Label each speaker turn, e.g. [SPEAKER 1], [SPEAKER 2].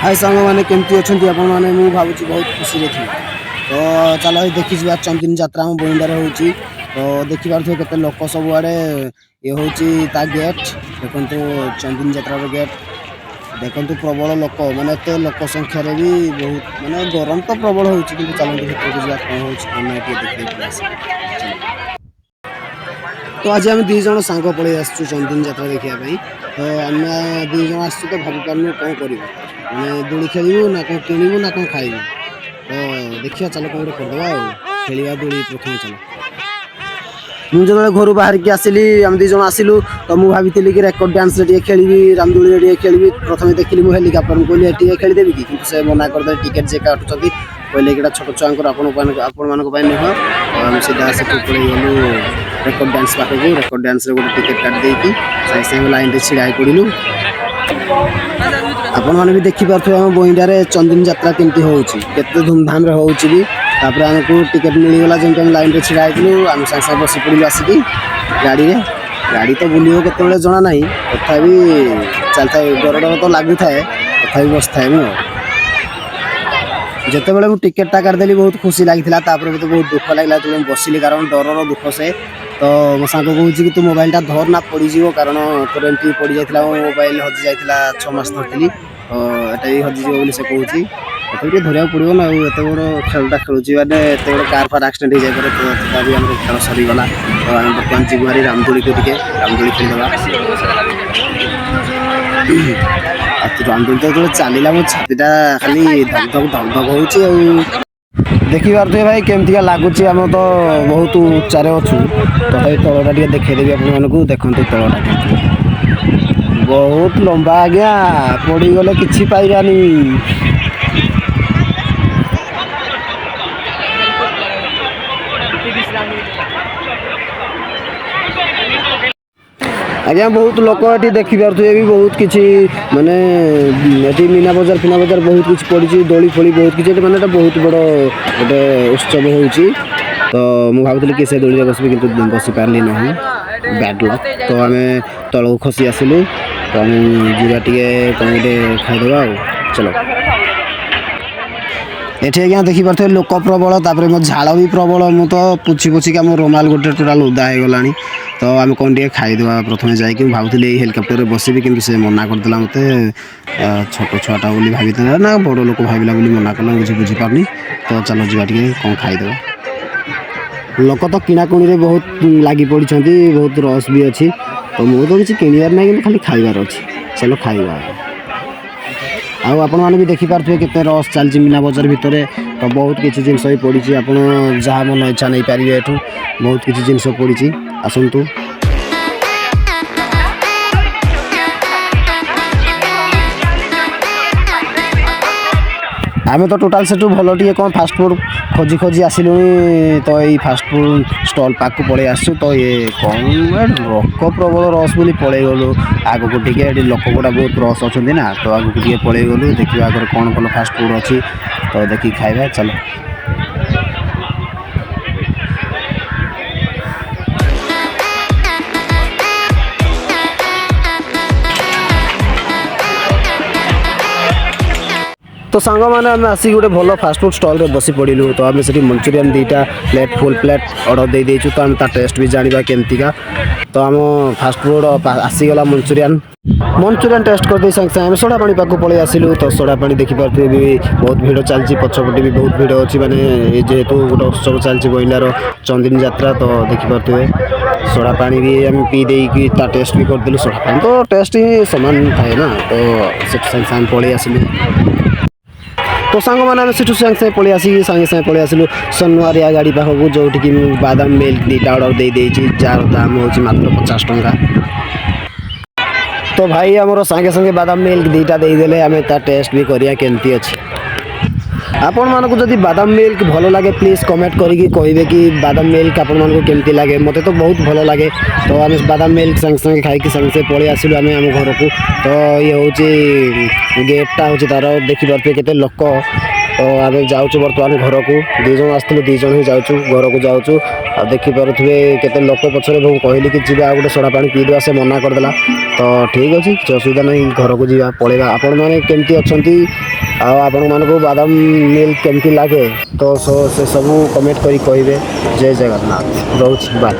[SPEAKER 1] हाय सांग मैंने केमती अच्छा आपण मैंने मुझे भावुँ बहुत खुशी थी तो चलो देखी जा चंदिनी यात्रा आम बोईंदार हो तो देखी पारे के लोक सब आड़े ये हूँ गेट देखो चंदिनी यात्रा गेट देखो प्रबल लोक मैंने एत लोक संख्यार भी बहुत माने गरम तो प्रबल हो चलते भितर कौन हो तो आज आम दी जन सांग पलि आसु चंदिनी यात्रा देखापी तो आम दी जन आसु तो भाई पार्न कौन कर मैंने दोली खेलू ना कौन किणु ना कौन खाइबू तो देखिए चलो कौन गोटे करदे खेलिया दोली प्रथम चलो मुझे जो घर बाहर की आसली आम दी जन आसलु तो मुझे भाई कि रेकर्ड डांस खेली रामदोली खेली प्रथम देखिली मुझे हेलिकप्टर कहली खेलीदेवी कि से मना करदे टिकेट जे काटुँच कहले कि छोट छुआ आपण नुह सीधा से पड़े गलु रेकर्ड डांस पाखक रेकर्ड डांस गोटे टिकेट काट सागे सागे लाइन में छिड़ा पड़ू आपण मैंने भी देखिपे आम बोईंडार चंदिनी यात्रा केमती होते धूमधाम भी तापर आमको टिकेट मिलगला जमी आम लाइन में छिड़ा आम सागे सागे बस पड़ू आसिक गाड़ी में गाड़ी तो बुल के जना ना तथा चलता डर डर तो लगू थाए तथा बस थाए मुझे जिते बड़े टिकेटा काटदेली बहुत खुशी लगी मत बहुत दुख लगे जो बसिली कारण डर दुख से तो मो सांग कहूँ कि तू मोबाइलटा धर ना पड़ज कारण तोर एमती पड़ जाता मो मोबाइल हजि जाता 6 मास धरती तो यहाँ भी हजिज से कहूँ धरिया पड़ो ना एत बड़ खेलटा खेलुची मैंने एत बड़ कार फार आक्सीडेट हो जाए तो भी आम खेल सरीगला तो आम बर्तमान जीव हारी रामदोली को रामदोली खेलदेवा रामदोली तो जो चलला मो छातीटा खाली धक धक धक धक हो देखी पारे भाई केमती लगुच आम तो बहुत उच्चारे अच्छु तथा तलटा टे देखदेवी आपको देखते तलटा बहुत लंबा आज्ञा पड़गले कि पाइबानी आज्ञा बहुत लोक ये देखिपे भी बहुत किसी माने मीना बजार फिना बजार बहुत किसी पड़ी दोली फोली बहुत किसी माने बहुत बड़ गोटे उत्सव हो तो मुझे भावुली कि से दोली बसबी कि बसी पार्ली ना बैड लक तो आम तल खसी आसलु तो आम जीवा टे कौन गोटे खाईदेवा चलो एठी आज्ञा देखिपे लोक प्रबल तापर मो झाड़ भी प्रबल मु तो पुछी पुछिक आम रोमाल गोटे टोटाल उदा हो गलानी तो आम कौन टे खाईदेवा प्रथम जाकि भावुली हेलिकप्टर बसबी कि से मना करदेला मत छोट छुआटा बोली भाई ना बड़ लोक भाविला मना कला मुझे बुझीपारनी तो चलो जा कौन खाईदेवा लोक तो किणाकुणी बहुत लगी पड़ी बहुत रस भी अच्छी तो मुझे तो किसी किणवार ना कि खाली खाइबार अच्छी चलो खाइबा आपण मैंने भी देखिपे के रस चलती मीना बजार भितर तो बहुत किसी जिनस भी पड़ी आप जहाँ मन इच्छा नहीं पारे एठू बहुत किसी जिनस पड़ी आसतु आम तो टोटाल से भल टे कौन फास्टफुड खोजी खोजी आसलु तो ये फास्टफुड स्टल पाक पलि आसु तो ये कौन लोक प्रबल रस बोली पलि गलु आगक टे लोक गुड़ा बहुत रस अच्छा ना तो आगक टे पलि गलु देखिए आगे कौन भल फास्टफुड अच्छी तो देखिए खाइबा चलो तो सांग मैंने आम आसिक गोटे भल फास्टफुड स्टल रे बसी पड़ू तो आम से मंचूरियन 2टा प्लेट फुल प्लेट ऑर्डर दे देचु तो आम टेस्ट भी जाना केमतीका तो आम फास्टफुड आसीगला मंचूरियन टेस्ट कर दे सागे सागे सोडा पानी पाक पलि आसलु तो सोडा पानी देखिपे भी बहुत भिड़ चलती पछपटे भी बहुत भिड़ अच्छी माने जेहेतु गोटे उत्सव चलती बोईलार चंदिनी यात्रा तो देखिपे सोडा पानी भी आम पी देकी टेस्ट भी करदेलु सोडा पानी तो टेस्ट ही सामान थाए ना तो सागे सागे पलि आसलु तो सांग मैंने से सागे सागे पलि आसिक सागे सागे पलि आसलु सोनवारिया गाड़ी पाखक जोटि बादाम मिल्क 2टा ऑर्डर दे देछि जार दाम हो मात्र 50 टंका तो भाई आमर सागे सागे बादाम मिल्क 2टा देदेले आम टेस्ट भी करिया केमती अच्छी आपण मानक जदि बादाम मिल्क भल लगे प्लीज कमेंट करके कहे कि बादाम मिल्क आपण मानक केमती लगे मत तो बहुत भल लगे तो आम बादाम मिल्क सागे सागे खाई सागे सागे पलि आसलु आम आम घर को तो ये हूँ गेटा हूँ तार देखिपे के लोक ତ ଆମେ ଯାଉଛୁ ବର୍ତ୍ତମାନ ଘରକୁ 2 ଜଣ ଆସିଥିଲୁ 2 ଜଣ ହିଁ ଯାଉଛୁ ଘରକୁ ଯାଉଛୁ ଆଉ ଦେଖିପାରୁଥିବେ କେତେ ଲୋକ ପଛରେ ମୁଁ କହିଲି କି ଯିବା ଆଉ ଗୋଟେ ସୋଡ଼ା ପାଣି ପିଇଦେବା ସେ ମନା କରିଦେଲା ତ ଠିକ୍ ଅଛି କିଛି ଅସୁବିଧା ନାହିଁ ଘରକୁ ଯିବା ପଳେଇବା ଆପଣମାନେ କେମିତି ଅଛନ୍ତି ଆଉ ଆପଣମାନଙ୍କୁ ବାଦାମ ମିଲ୍କ କେମିତି ଲାଗେ ତ ସେ ସବୁ କମେଣ୍ଟ କରି କହିବେ ଜୟ ଜଗନ୍ନାଥ ରହୁଛି ବାଏ।